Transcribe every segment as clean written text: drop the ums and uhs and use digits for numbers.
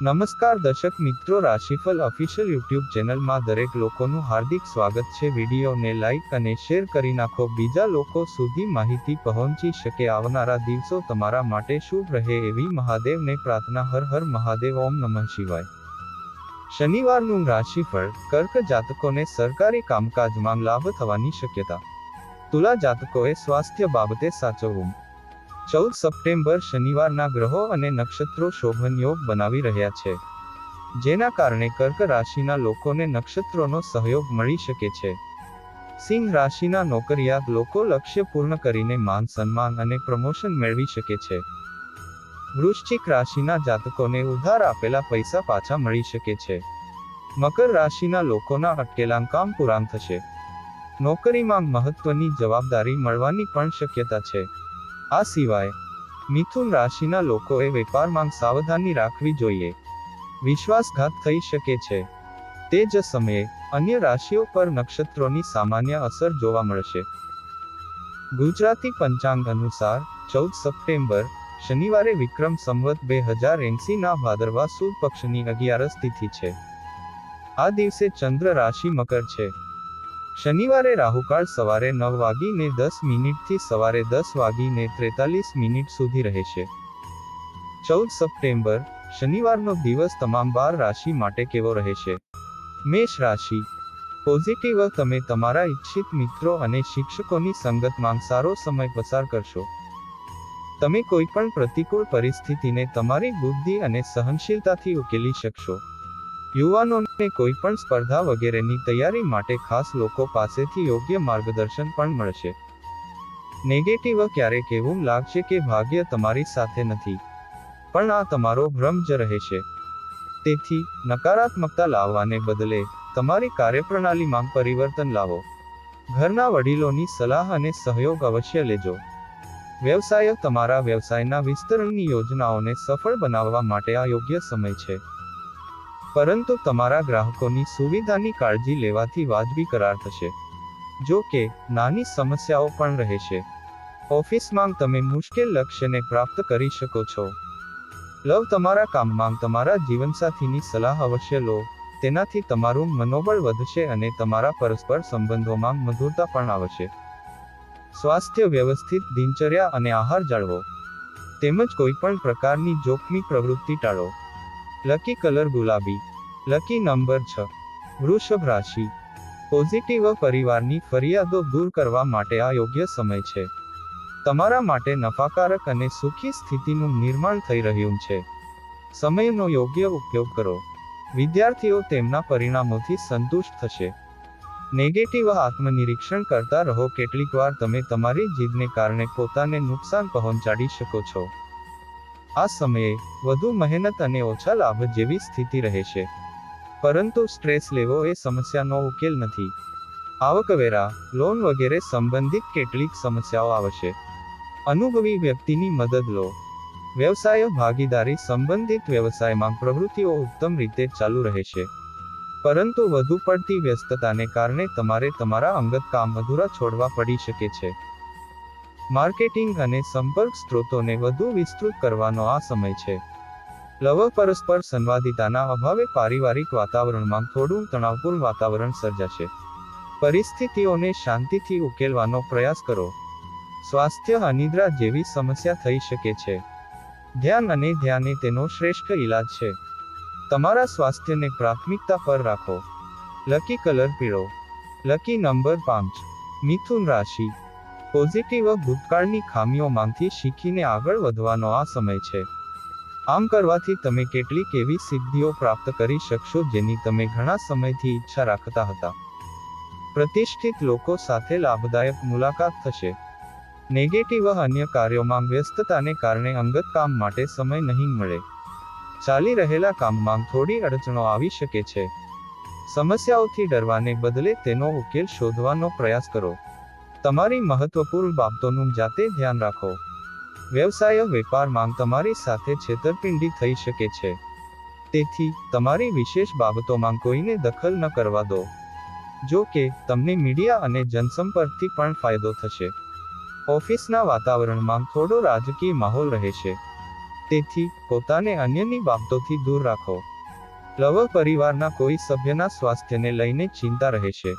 નમસ્કાર દર્શક મિત્રો, રાશિફળ ઓફિશિયલ યુટ્યુબ ચેનલમાં દરેક લોકોનું હાર્દિક સ્વાગત છે। વિડીયોને લાઇક અને શેર કરી નાખો, બીજા લોકો સુધી માહિતી પહોંચી શકે। આવનારા દિવસો તમારા માટે શુભ રહે એવી મહાદેવને પ્રાર્થના। હર હર મહાદેવ, ઓમ નમઃ શિવાય। શનિવારનું રાશિફળ। કર્ક જાતકોને સરકારી કામકાજમાં લાભ થવાની શક્યતા। તુલા જાતકોએ સ્વાસ્થ્ય બાબતે સાચવવું। 14 સપ્ટેમ્બર શનિવારના ગ્રહો અને નક્ષત્રો શોભન યોગ બનાવી રહ્યા છે, જેના કારણે કર્ક રાશિના લોકોને નક્ષત્રોનો સહયોગ મળી શકે છે। સિંહ રાશિના નોકરિયાત લોકો લક્ષ્ય પૂર્ણ કરીને માન સન્માન અને પ્રમોશન મેળવી શકે છે। વૃશ્ચિક રાશિના જાતકોને ઉધાર આપેલા પૈસા પાછા મળી શકે છે। મકર રાશિના લોકોના અટકેલા કામ પૂરા થશે। નોકરીમાં મહત્વની જવાબદારી મળવાની પણ શક્યતા છે। આ સિવાય મિથુન રાશિના લોકોએ વેપારમાં સાવધાની રાખવી જોઈએ, વિશ્વાસઘાત થઈ શકે છે। તે જ સમયે અન્ય રાશિઓ પર નક્ષત્રોની સામાન્ય અસર જોવા મળશે। ગુજરાતી પંચાંગ અનુસાર 14 સપ્ટેમ્બર શનિવારે વિક્રમ સંવત 2080 ના ભાદરવા સુદ પક્ષની 11 તિથિ છે। આ દિવસે ચંદ્ર રાશિ મકર છે। શનિવારે રાહુકાળ સવારે 9:10 થી સવારે 10:43 સુધી રહેશે। 14 સપ્ટેમ્બર શનિવારનો દિવસ તમામ 12 રાશિ માટે કેવો રહેશે? મેષ રાશિ। પોઝિટિવ, તમે તમારા ઈચ્છિત મિત્રો અને શિક્ષકોની સંગતમાં સારો સમય પસાર કરશો। તમે કોઈ પણ પ્રતિકૂળ પરિસ્થિતિને તમારી બુદ્ધિ અને સહનશીલતાથી ઉકેલી શકશો। યુવાનોને કોઈ પણ સ્પર્ધા વગેરેની તૈયારી માટે ખાસ લોકો પાસેથી યોગ્ય માર્ગદર્શન પણ મળશે। નેગેટિવ, ક્યારેક એવું લાગશે કે ભાગ્ય તમારી સાથે નથી, પણ આ તમારો ભ્રમ જ રહેશે। તેથી નકારાત્મકતા લાવવાને બદલે તમારી કાર્યપ્રણાલીમાં પરિવર્તન લાવો। ઘરના વડીલોની સલાહ અને સહયોગ અવશ્ય લેજો। વ્યવસાય, તમારા વ્યવસાયના વિસ્તરણની યોજનાઓને સફળ બનાવવા માટે આ યોગ્ય સમય છે, પરંતુ તમારા ગ્રાહકોની સુવિધાની કાળજી લેવાથી વાજબી કરાર થશે। જો કે નાની સમસ્યાઓ પણ રહેશે। ઓફિસમાં તમે મુશ્કેલ લક્ષ્યને પ્રાપ્ત કરી શકો છો। લવ, તમારા કામમાં તમારા જીવનસાથીની સલાહ અવશ્ય લો, તેનાથી તમારું મનોબળ વધશે અને તમારા પરસ્પર સંબંધોમાં મધુરતા પણ આવશે। સ્વાસ્થ્ય, વ્યવસ્થિત દિનચર્યા અને આહાર જાળવો, તેમજ કોઈ પણ પ્રકારની જોખમી પ્રવૃત્તિ ટાળો। લકી કલર ગુલાબી। Lucky number 6। વૃષભ રાશિ। પોઝિટિવ, પરિવારની ફરિયાદો દૂર કરવા માટે આ યોગ્ય સમય છે। તમારા માટે નફાકારક અને સુખી સ્થિતિનું નિર્માણ થઈ રહ્યું છે। સમયનો યોગ્ય ઉપયોગ કરો। વિદ્યાર્થીઓ તેમના પરિણામોથી સંતુષ્ટ થશે। નેગેટિવ, આત્મનિરીક્ષણ કરતા રહો, કેટલીકવાર તમે તમારી જીદને કારણે પોતાને નુકસાન પહોંચાડી શકો છો। આ સમયે વધુ મહેનત અને ઓછા લાભ જેવી સ્થિતિ રહેશે, પરંતુ સ્ટ્રેસ લેવો એ સમસ્યાનો ઉકેલ નથી। આવકવેરા, લોન વગેરે સંબંધિત કેટલીક સમસ્યાઓ આવશે। અનુભવી વ્યક્તિની મદદ લો। વ્યવસાય, ભાગીદારી સંબંધિત વ્યવસાયમાં પ્રવૃત્તિઓ ઉત્તમ રીતે ચાલુ રહેશે, પરંતુ વધુ પડતી વ્યસ્તતાને કારણે તમારે તમારા અંગત કામ અધૂરા છોડવા પડી શકે છે। માર્કેટિંગ અને સંપર્ક સ્ત્રોતોને વધુ વિસ્તૃત કરવાનો આ સમય છે। લવ, પરસ્પર સંવાદિતાના અભાવે પારિવારિક વાતાવરણમાં થોડું તણાવપૂર્ણ વાતાવરણ સર્જાશે। પરિસ્થિતિઓને શાંતિથી ઉકેલવાનો પ્રયાસ કરો। સ્વાસ્થ્ય, અનિદ્રા જેવી સમસ્યા થઈ શકે છે। ધ્યાન અને ધ્યાન એ તેનો શ્રેષ્ઠ ઈલાજ છે। તમારા સ્વાસ્થ્યને પ્રાથમિકતા પર રાખો। લકી કલર પીળો। Lucky number 5। મિથુન રાશિ। પોઝિટિવ, ભૂતકાળની ખામીઓમાંથી શીખીને આગળ વધવાનો આ સમય છે। આમ કરવાથી તમે કેટલીક એવી સિદ્ધિઓ પ્રાપ્ત કરી શકશો જેની તમે ઘણા સમયથી ઈચ્છા રાખતા હતા। પ્રતિષ્ઠિત લોકો સાથે લાભદાયક મુલાકાત થશે। નેગેટિવ, અન્ય કાર્યોમાં વ્યસ્તતાને કારણે અંગત કામ માટે સમય નહીં મળે। ચાલી રહેલા કામમાં થોડી અડચણો આવી શકે છે। સમસ્યાઓથી ડરવાને બદલે તેનો ઉકેલ શોધવાનો પ્રયાસ કરો। તમારી મહત્વપૂર્ણ બાબતોનું જાતે ધ્યાન રાખો। વ્યવસાય, વેપારમાં તમારી સાથે છેતરપિંડી થઈ શકે છે, તેથી તમારી વિશેષ બાબતોમાં કોઈને દખલ ન કરવા દો। જો કે તમને મીડિયા અને જનસંપર્કથી પણ ફાયદો થશે। ઓફિસના વાતાવરણમાં થોડો રાજકીય માહોલ રહેશે, તેથી પોતાને અન્યની બાબતોથી દૂર રાખો. લવ પરિવારના કોઈ સભ્યના સ્વાસ્થ્યને લઈને ચિંતા રહેશે.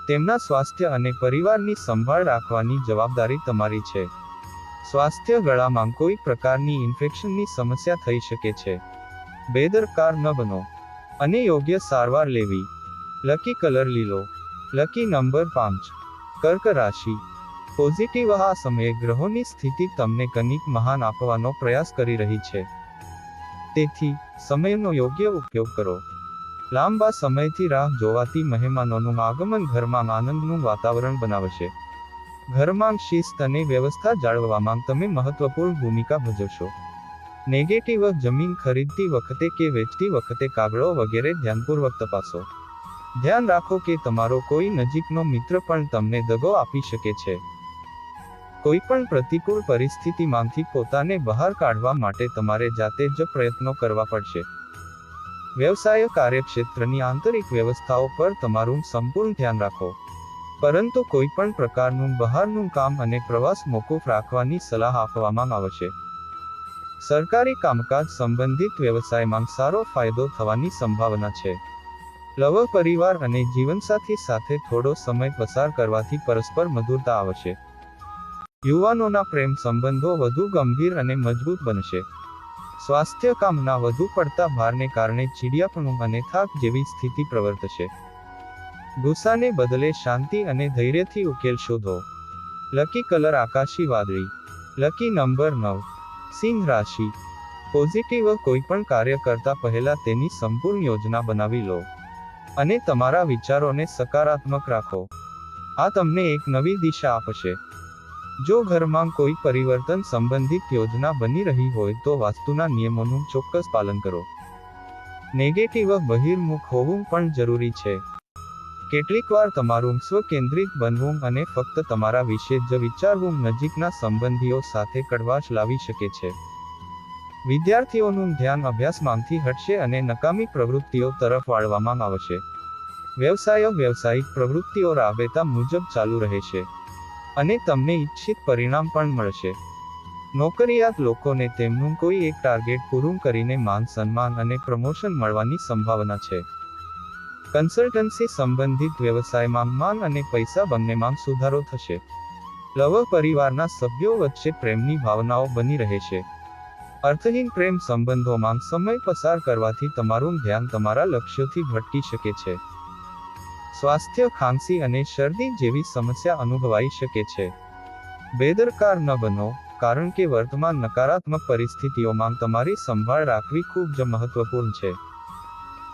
તેમના સ્વાસ્થ્ય અને પરિવારની સંભાળ રાખવાની જવાબદારી તમારી છે. સ્વાસ્થ્ય ગળામાં કોઈ પ્રકારની ઇન્ફેક્શનની સમસ્યા થઈ શકે છે. બેદરકાર ન બનો અને યોગ્ય સારવાર લેવી. લકી કલર લીલો. Lucky number 5. કર્ક રાશિ. પોઝિટિવ. આ સમયે ગ્રહોની સ્થિતિ તમને કંઈક મહાન આપવાનો પ્રયાસ કરી રહી છે. તેથી સમયનો યોગ્ય ઉપયોગ કરો. લાંબા સમયથી રાહ જોવાતી મહેમાનોનું આગમન ઘરમાં આનંદનું વાતાવરણ બનાવશે. ઘરમાં શિસ્ત અને વ્યવસ્થા જાળવવામાં તમે મહત્વપૂર્ણ ભૂમિકા ભજવશો. નેગેટિવ. જમીન ખરીદતી વખતે કે વેચતી વખતે કાગળો વગેરે ધ્યાનપૂર્વક તપાસો. ધ્યાન રાખો કે તમારો કોઈ નજીકનો મિત્ર પણ તમને દગો આપી શકે છે. કોઈપણ પ્રતિકૂળ પરિસ્થિતિમાંથી પોતાને બહાર કાઢવા માટે તમારે જાતે જ પ્રયત્નો કરવા પડશે. વ્યવસાય. કાર્યક્ષેત્રની આંતરિક વ્યવસ્થાઓ પર તમારું સંપૂર્ણ ધ્યાન રાખો. પરંતુ કોઈપણ પ્રકારનું બહારનું કામ અને પ્રવાસ મોકૂફ રાખવાની સલાહ આપવામાં આવશે. સરકારી કામકાજ સંબંધિત વ્યવસાયમાં સારો ફાયદો થવાની સંભાવના છે. લવ પરિવાર અને જીવનસાથી સાથે થોડો સમય પસાર કરવાથી પરસ્પર મધુરતા આવશે. યુવાનોના પ્રેમ સંબંધો વધુ ગંભીર અને મજબૂત બનશે. સ્વાસ્થ્ય. કામના વધુ પડતા ભારને કારણે ચીડિયાપણું અને થાક જેવી સ્થિતિ પ્રવર્તશે. ગુસ્સાને બદલે શાંતિ અને ધૈર્યથી ઉકેલ શોધો. લકી કલર આકાશી વાદળી. Lucky number 9. સિંહ રાશિ. પોઝિટિવ. કોઈપણ કાર્ય કરતા પહેલા તેની સંપૂર્ણ યોજના બનાવી લો અને તમારા વિચારોને સકારાત્મક રાખો. આ તમને એક નવી દિશા આપશે. જો ઘરમાં કોઈ પરિવર્તન સંબંધિત યોજના બની રહી હોય તો વાસ્તુના નિયમોનું ચોક્કસ પાલન કરો. નેગેટિવ. બહિર્મુખ હોવું પણ જરૂરી છે. કેટલીકવાર તમારું સ્વકેન્દ્રિત બનવું અને ફક્ત તમારા વિશે જ વિચારવું નજીકના સંબંધીઓ સાથે કડવાશ લાવી શકે છે. વિદ્યાર્થીઓનું ધ્યાન અભ્યાસમાંથી હટશે અને નકામી પ્રવૃત્તિઓ તરફ વાળવામાં આવશે. વ્યવસાય. વ્યવસાયિક પ્રવૃત્તિઓ રાબેતા મુજબ ચાલુ રહેશે અને તમને ઈચ્છિત પરિણામ પણ મળશે. નોકરિયાત લોકોને તેમનું કોઈ એક ટાર્ગેટ પૂરું કરીને માન સન્માન અને પ્રમોશન મળવાની સંભાવના છે. કન્સલ્ટન્સી સંબંધિત વ્યવસાયમાં માન અને પૈસા બંનેમાં સુધારો થશે. લવ પરિવારના સભ્યો વચ્ચે પ્રેમની ભાવનાઓ બની રહેશે. અર્થહીન પ્રેમ સંબંધોમાં સમય પસાર કરવાથી તમારું ધ્યાન તમારા લક્ષ્યોથી ભટકી શકે છે. સ્વાસ્થ્ય. ખાંસી અને શરદી જેવી સમસ્યા અનુભવાઈ શકે છે. બેદરકાર ન બનો કારણ કે વર્તમાન નકારાત્મક પરિસ્થિતિઓમાં તમારી સંભાળ રાખવી ખૂબ જ મહત્વપૂર્ણ છે.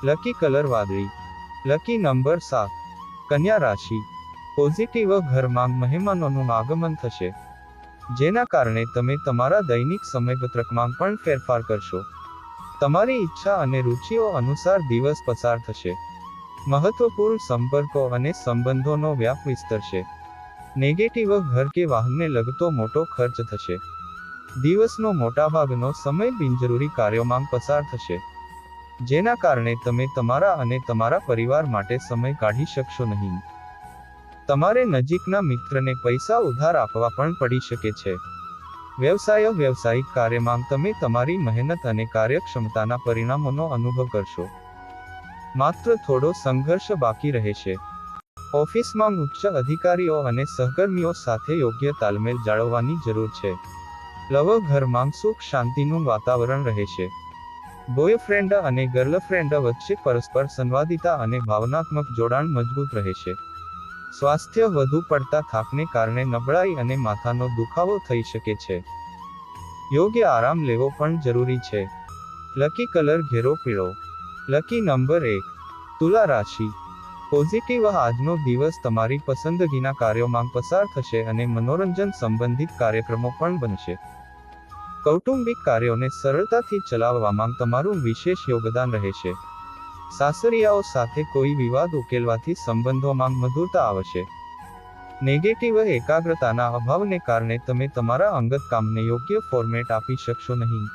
લકી કલર વાદળી. Lucky number 7. કન્યા રાશિ. પોઝિટિવ. ઘરમાં મહેમાનોનું આગમન થશે જેના કારણે તમે તમારા દૈનિક સમયપત્રકમાં પણ ફેરફાર કરશો. તમારી ઈચ્છા અને રુચિઓ અનુસાર દિવસ પસાર થશે. મહત્વપૂર્ણ સંપર્કો અને સંબંધોનો વ્યાપ વિસ્તરશે. નેગેટિવ. ઘર કે વાહનને લગતો મોટો ખર્ચ થશે. દિવસનો મોટાભાગનો સમય બિનજરૂરી કાર્યોમાં પસાર થશે જેના કારણે તમે તમારા અને તમારા પરિવાર માટે સમય કાઢી શકશો નહીં. તમારે નજીકના મિત્રને પૈસા ઉધાર આપવા પણ પડી શકે છે. વ્યવસાય. વ્યવસાયિક કાર્યમાં તમે તમારી મહેનત અને કાર્યક્ષમતાના પરિણામોનો અનુભવ કરશો. માત્ર થોડો સંઘર્ષ બાકી રહેશે. ઓફિસમાં ઉચ્ચ અધિકારીઓ અને સહકર્મીઓ સાથે યોગ્ય તાલમેલ જાળવવાની જરૂર છે. લવ. ઘરમાં સુખ શાંતિનું વાતાવરણ રહેશે. બોયફ્રેન્ડ અને ગર્લફ્રેન્ડ વચ્ચે પરસ્પર સંવાદિતા અને ભાવનાત્મક જોડાણ મજબૂત રહેશે. સ્વાસ્થ્ય. વધુ પડતા થાકને કારણે નબળાઈ અને માથાનો દુખાવો થઈ શકે છે. યોગ્ય આરામ લેવો પણ જરૂરી છે. લકી કલર ઘેરો પીળો. Lucky number 1. તુલા રાશિ. પોઝિટિવ. આજનો દિવસ તમારી પસંદગીના કાર્યોમાં પસાર થશે અને મનોરંજન સંબંધિત કાર્યક્રમો પણ બનશે. કૌટુંબિક કાર્યોને સરળતાથી ચલાવવામાં તમારું વિશેષ યોગદાન રહેશે. સાસરિયાઓ સાથે કોઈ વિવાદ ઉકેલવાથી સંબંધોમાં મધુરતા આવશે. નેગેટિવ. એકાગ્રતાના અભાવને કારણે તમે તમારા અંગત કામને યોગ્ય ફોર્મેટ આપી શકશો નહીં.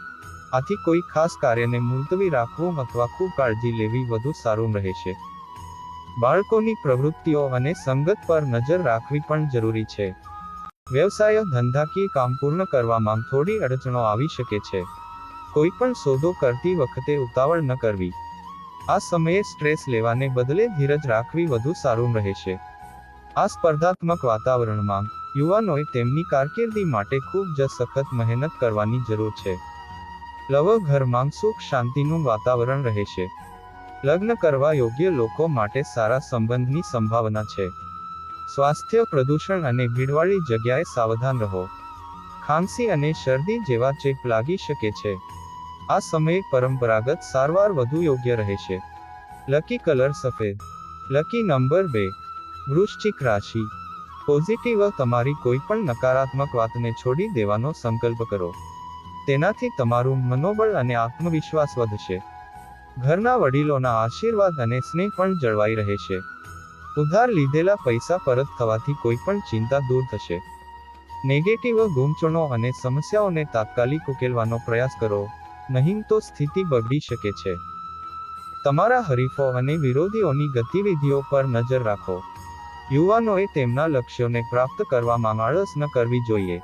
આથી કોઈ ખાસ કાર્યને મુલતવી રાખવું અથવા ખૂબ કાળજી લેવી વધુ સારું રહેશે. બાળકોની પ્રવૃત્તિઓ અને સંગત પર નજર રાખવી પણ જરૂરી છે. વ્યવસાય. ધંધાકીય કામ પૂર્ણ કરવામાં થોડી અડચણો આવી શકે છે. કોઈ પણ સોદો કરતી વખતે ઉતાવળ ન કરવી. આ સમયે સ્ટ્રેસ લેવાને બદલે ધીરજ રાખવી વધુ સારું રહેશે. આ સ્પર્ધાત્મક વાતાવરણમાં યુવાનોએ તેમની કારકિર્દી માટે ખૂબ જ સખત મહેનત કરવાની જરૂર છે. ઘરમાં સુખ શાંતિનું વાતાવરણ રહેશે. લગ્ન કરવા યોગ્ય લોકો માટે સારા સંબંધની સંભાવના છે. સ્વાસ્થ્ય પ્રદૂષણ અને ભીડવાળી જગ્યાએ સાવધાન રહો. ખાંસી અને શરદી જેવા ચેપ લાગી શકે છે. આ સમયે પરંપરાગત સારવાર વધુ યોગ્ય રહેશે. લકી કલર સફેદ. Lucky number 2. વૃશ્ચિક રાશિ. પોઝિટિવ તમારી કોઈ પણ નકારાત્મક વાતને છોડી દેવાનો સંકલ્પ કરો. તેનાથી તમારું મનોબળ અને આત્મવિશ્વાસ વધશે. ઘરના વડીલોના આશીર્વાદ અને સ્નેહ પણ જળવાઈ રહેશે. ઉધાર લીધેલા પૈસા પરત થવાથી કોઈ પણ ચિંતા દૂર થશે. નેગેટિવ ગૂંચવણો અને સમસ્યાઓને તાત્કાલિક ઉકેલવાનો પ્રયાસ કરો, નહીં તો સ્થિતિ બગડી શકે છે. તમારા હરીફો અને વિરોધીઓની ગતિવિધિઓ પર નજર રાખો. યુવાનોએ તેમના લક્ષ્યોને પ્રાપ્ત કરવામાં આળસ ન કરવી જોઈએ.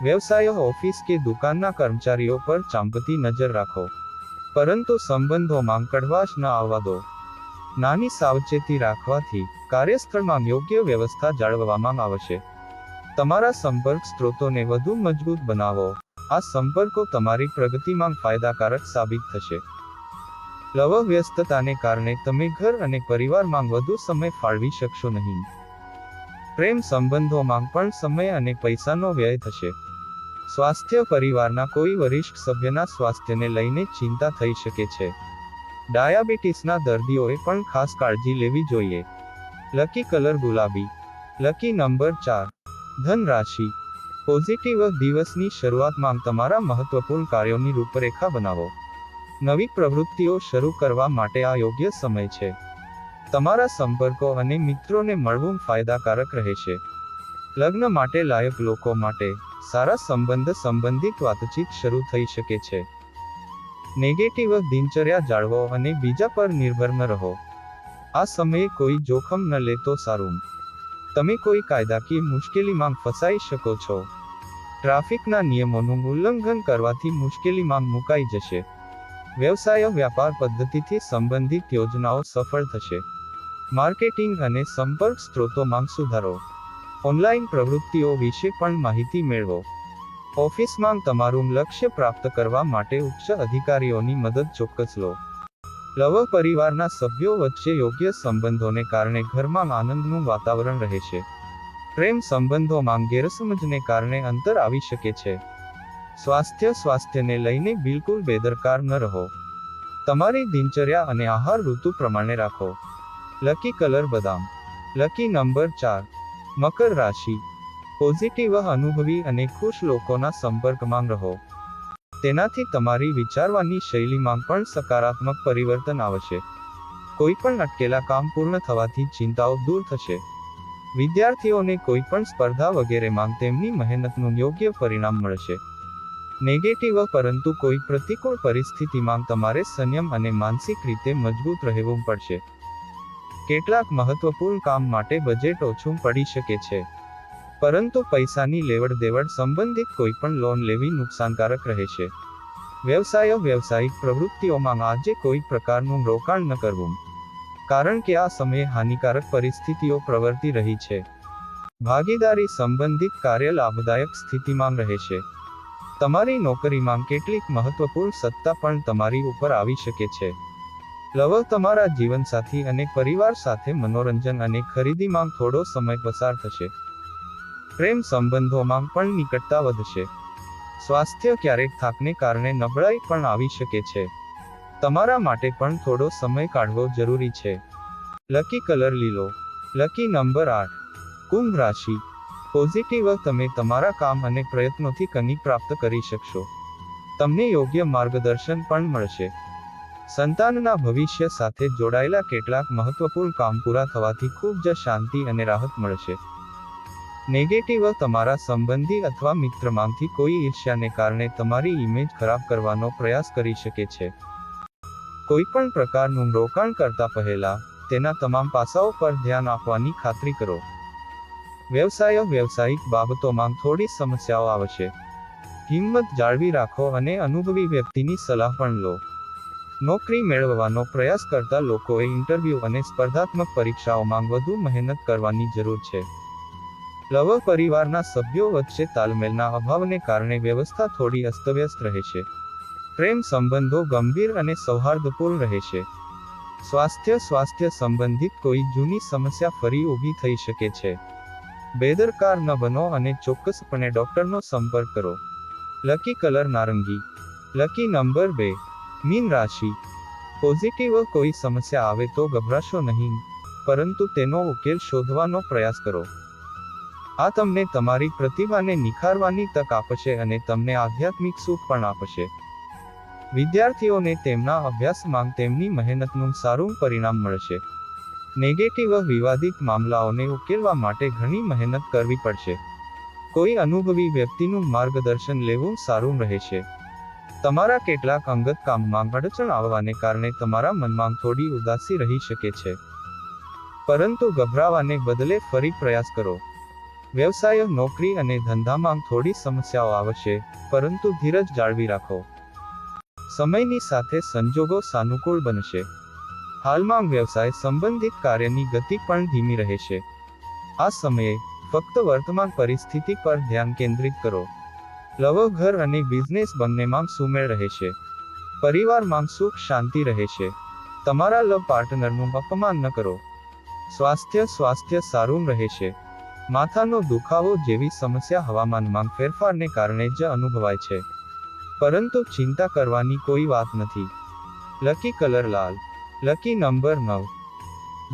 વ્યવસાય, ઓફિસ કે દુકાનના કર્મચારીઓ પર ચાંપતી નજર રાખો, પરંતુ સંબંધોમાં કડવાશ ન આવવા દો. નાની સાવચેતી રાખવાથી કાર્યસ્થળમાં યોગ્ય વ્યવસ્થા જાળવવામાં આવશે. તમારા સંપર્ક સ્ત્રોતોને વધુ મજબૂત બનાવો. આ સંપર્કો તમારી પ્રગતિમાં ફાયદાકારક સાબિત થશે. વ્યસ્તતાને કારણે તમે ઘર અને પરિવારમાં વધુ સમય ફાળવી શકશો નહીં. પ્રેમ સંબંધોમાં પણ સમય અને પૈસાનો વ્યય થશે. સ્વાસ્થ્ય, પરિવારના કોઈ વરિષ્ઠ સભ્યના સ્વાસ્થ્યને લઈને ચિંતા થઈ શકે છે. ડાયાબિટીસના દર્દીઓએ પણ ખાસ કાળજી લેવી જોઈએ. લકી કલર ગુલાબી. Lucky number 4. ધન રાશિ. પોઝિટિવ દિવસની શરૂઆતમાં તમારા મહત્વપૂર્ણ કાર્યોની રૂપરેખા બનાવો. નવી પ્રવૃત્તિઓ શરૂ કરવા માટે આ યોગ્ય સમય છે. તમારા સંપર્કો અને મિત્રોને મળવું ફાયદાકારક રહેશે. લગ્ન માટે લાયક લોકો માટે સારા સંબંધ સંબંધિત વાતચીત શરૂ થઈ શકે છે. નેગેટિવ દિનચર્યા જાળવો અને બીજા પર નિર્ભર ન રહો. આ સમયે કોઈ જોખમ ન લે તો સારું. તમે કોઈ કાયદાકીય મુશ્કેલીમાં ફસાઈ શકો છો. ટ્રાફિકના નિયમોનું ઉલ્લંઘન કરવાથી મુશ્કેલીમાં મુકાઈ જશે. વ્યવસાય, વ્યાપાર પદ્ધતિથી સંબંધિત યોજનાઓ સફળ થશે. માર્કેટિંગ અને સંપર્ક સ્ત્રોતોમાં સુધારો. ઓનલાઈન પ્રવૃત્તિઓ વિશે પણ માહિતી મેળવો. ઓફિસમાં તમારું લક્ષ્ય પ્રાપ્ત કરવા માટે ઉચ્ચ અધિકારીઓની મદદ ચોક્કસ લો. પરિવારના સભ્યો વચ્ચે યોગ્ય સંબંધોને કારણે ઘરમાં આનંદનું વાતાવરણ રહેશે. પ્રેમ સંબંધોમાં ગેરસમજને કારણે અંતર આવી શકે છે. સ્વાસ્થ્યને લઈને બિલકુલ બેદરકાર ન રહો. તમારી દિનચર્યા અને આહાર ઋતુ પ્રમાણે રાખો. લકી કલર બદામ. Lucky number 4. મકર રાશિ. પોઝિટિવ, અનુભવી અને ખુશ લોકોના સંપર્કમાં રહો. તેનાથી તમારી વિચારવાની શૈલીમાં પણ સકારાત્મક પરિવર્તન આવશે. કોઈ પણ અટકેલા કામ પૂર્ણ થવાથી ચિંતાઓ દૂર થશે. વિદ્યાર્થીઓને કોઈ પણ સ્પર્ધા વગેરેમાં તેમની મહેનતનું યોગ્ય પરિણામ મળશે. નેગેટિવ, પરંતુ કોઈ પ્રતિકૂળ પરિસ્થિતિમાં તમારે સંયમ અને માનસિક રીતે મજબૂત રહેવું પડશે. કેટલાક મહત્વપૂર્ણ કામ માટે બજેટ ઓછું પડી શકે છે, પરંતુ પૈસાની લેવડ દેવડ સંબંધિત કોઈ પણ લોન લેવી નુકસાનકારક રહેશે. વ્યવસાયિક પ્રવૃત્તિઓમાં આજે કોઈ પ્રકારનું રોકાણ ન કરવું, કારણ કે આ સમયે હાનિકારક પરિસ્થિતિઓ પ્રવર્તી રહી છે. ભાગીદારી સંબંધિત કાર્ય લાભદાયક સ્થિતિમાં રહેશે. તમારી નોકરીમાં કેટલીક મહત્વપૂર્ણ સત્તા પણ તમારી ઉપર આવી શકે છે. તમારા જીવનસાથી અને પરિવાર સાથે મનોરંજન અને ખરીદીમાં થોડો સમય પસાર થશે. પ્રેમ સંબંધોમાં પણ નિકટતા વધશે. સ્વાસ્થ્ય, ક્યારેક થાકને કારણે નબળાઈ પણ આવી શકે છે. તમારા માટે પણ થોડો સમય કાઢવો જરૂરી છે. લકી કલર લીલો. Lucky number 8. કુંભ રાશિ. પોઝિટિવ, તમે તમારા કામ અને પ્રયત્નોથી કંઈક પ્રાપ્ત કરી શકશો. તમને યોગ્ય માર્ગદર્શન પણ મળશે. સંતાનના ભવિષ્ય સાથે જોડાયેલા કેટલાક મહત્વપૂર્ણ કામ પૂરા થવાથી ખૂબ જ શાંતિ અને રાહત મળશે. નેગેટિવ, તમારા સંબંધી અથવા મિત્રમાંથી કોઈ ઈર્ષ્યાને કારણે તમારી ઇમેજ ખરાબ કરવાનો પ્રયાસ કરી શકે છે. કોઈ પણ પ્રકારનું રોકાણ કરતા પહેલા તેના તમામ પાસાઓ પર ધ્યાન આપવાની ખાતરી કરો. વ્યવસાયિક બાબતોમાં થોડી સમસ્યાઓ આવશે. હિંમત જાળવી રાખો અને અનુભવી વ્યક્તિની સલાહ પણ લો. નોકરી મેળવવાનો પ્રયાસ કરતા લોકોએ ઇન્ટરવ્યૂ અને સ્પર્ધાત્મક પરીક્ષાઓમાં વધુ મહેનત કરવાની જરૂર છે. લવ પરિવારના સભ્યો વચ્ચે તાલમેલના અભાવને કારણે વ્યવસ્થા થોડી અસ્તવ્યસ્ત રહેશે. પ્રેમ સંબંધો ગંભીર અને સૌહાર્દપૂર્ણ રહેશે. સ્વાસ્થ્ય સંબંધિત કોઈ જૂની સમસ્યા ફરી ઊભી થઈ શકે છે. બેદરકાર ન બનો અને ચોક્કસપણે ડોક્ટરનો સંપર્ક કરો. લકી કલર નારંગી. Lucky number 2. મીન રાશિ. પોઝિટિવ કોઈ સમસ્યા આવે તો ગભરાશો નહીં, પરંતુ તેનો ઉકેલ શોધવાનો પ્રયાસ કરો. આ તમને તમારી પ્રતિભાને નિખારવાની તક આપશે અને તમને આધ્યાત્મિક સુખ પણ આપશે. વિદ્યાર્થીઓને તેમના અભ્યાસમાં તેમની મહેનતનું સારું પરિણામ મળશે. નેગેટિવ વિવાદિત મામલાઓને ઉકેલવા માટે ઘણી મહેનત કરવી પડશે. કોઈ અનુભવી વ્યક્તિનું માર્ગદર્શન લેવું સારું રહેશે. તમારા કેટલાક અંગત કામમાં અડચણ આવવાને કારણે તમારા મનમાં થોડી ઉદાસી રહી શકે છે, પરંતુ ગભરાવાને બદલે ફરી પ્રયાસ કરો. વ્યવસાય, નોકરી અને ધંધામાં થોડી સમસ્યાઓ આવશે, પરંતુ ધીરજ જાળવી રાખો. સમયની સાથે સંજોગો સાનુકૂળ બનશે. હાલમાં વ્યવસાય સંબંધિત કાર્યની ગતિ પણ ધીમી રહેશે. આ સમયે ફક્ત વર્તમાન પરિસ્થિતિ પર ધ્યાન કેન્દ્રિત કરો. લવ, ઘર અને બિઝનેસ બંનેમાં સુમેળ રહેશે. પરિવારમાં સુખ શાંતિ રહેશે. તમારા લવ પાર્ટનરનું અપમાન ન કરો. સ્વાસ્થ્ય સારું રહેશે. માથાનો દુખાવો જેવી સમસ્યા હવામાનમાં ફેરફારને કારણે જ અનુભવાય છે, પરંતુ ચિંતા કરવાની કોઈ વાત નથી. લકી કલર લાલ. Lucky number 9.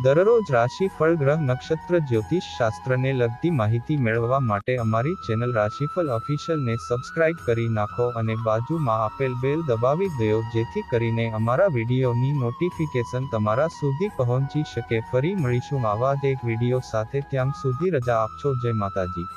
દરરોજ રાશિફળ, ગ્રહ, નક્ષત્ર, જ્યોતિષ શાસ્ત્રને લગતી માહિતી મેળવવા માટે અમારી ચેનલ રાશિફળ ઓફિશિયલને સબસ્ક્રાઇબ કરી નાખો અને બાજુમાં આપેલ બેલ દબાવી દો, જેથી કરીને અમારા વિડીયોની નોટિફિકેશન તમારા સુધી પહોંચી શકે. ફરી મળીશું આવા જ એક વિડીયો સાથે. ત્યાં સુધી રજા આપશો. જય માતાજી.